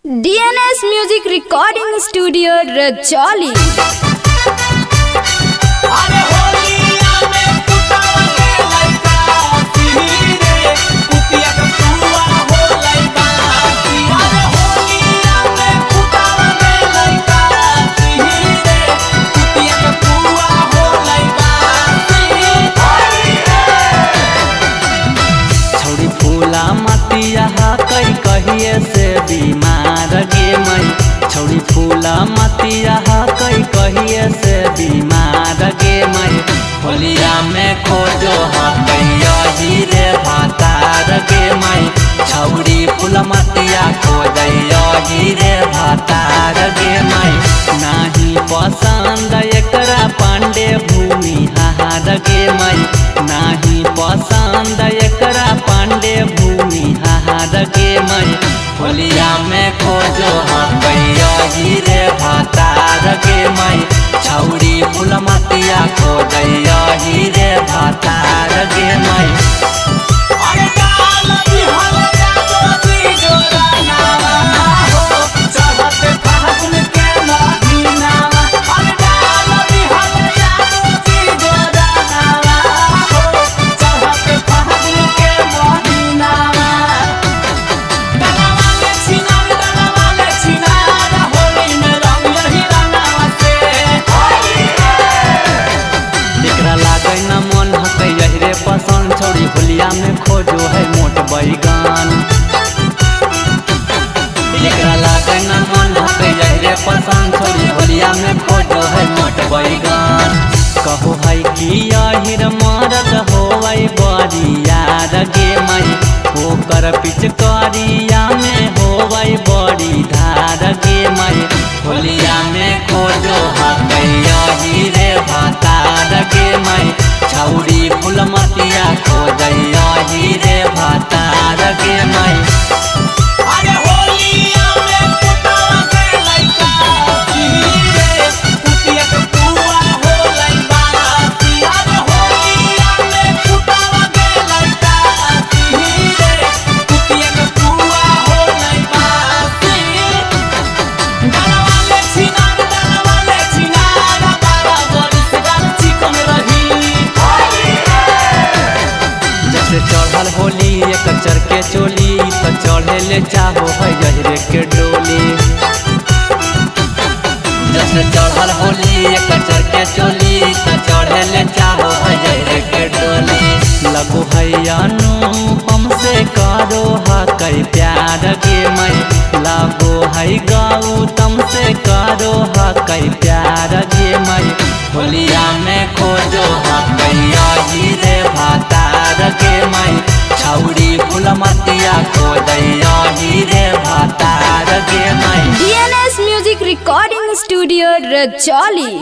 DNS Music Recording Studio Rajoli। अरे होलिया में पुतावले लइका सिहिरे पुतिया के पुआ हो लइका। अरे होलिया में पुतावले लइका सिहिरे पुतिया के पुआ हो लइका। छौड़ी फूला मतिया कई कहिए से बीमार गे मई। छौड़ी फूला मतिया कई कहिए से बीमार गे मई। होलिया में खोजो कैया हीरे भातार गे मई। छौड़ी फूला मतिया खोजैया हीरे भातार गे मई। नाही पसंद एकरा पांडे भूमि हार गे मई। नाही पसंद एकरा पांडे भूमि हार गे मई। होलिया में खोजो कैया हीरे भातार गे मई। छौड़ी फूलमतिया खोजैया हीरे भातार गे मई। अरे डाल बिहल जादो जी जोरा नावा हो चाहते फागुन के महीनावा। अरे डाल बिहल जादो जी जोरा नावा हो चाहते फागुन के महीनावा। दलवाले छिनार होली में रंग यही रंगावा से। एकरा लागे न मन हकै यही रे पसंद। छौड़ी होलिया में खोजो है मोट बैगन। एकरा लागे न मन हकै यही रे पसंद। छौड़ी होलिया में खोजो है मोट बैगन। कहो है कि यही मरद होवै बरियार गे मई। ओकर पिचकारिया में होवै बड़ी धार गे मई। होलिया में खोजो कैया हीरे भातार गे मई। छौड़ी फूलमतिया खोजैया हीरे भातार गे मई। अरे होलिया में पुतावले लइका सिहिरे पुतिया के पुआ हो लइका। अरे होलिया में पुतावले लइका सिहिरे पुतिया के पुआ हो लइका। दलवाले छिनार बाबा बरिस गाल चिकन रही। जैसे चढ़ल होली एक चर के चोली तो चढ़े ले चाहो है जहरे के डोली। जैसे चढ़ल होली एक चर के चोली तो चढ़े ले चाहो है जहरे के डोली। लगो है अनुपम से करो कई प्यार गे मई। लगो है गौतम से करो कई प्यार गे मई। होलिया में खोजो कैया हीरे भातार गे मई। छौड़ी फूलमतिया खोजैया हीरे भातार गे मई। DNS Music Recording Studio Rajoli।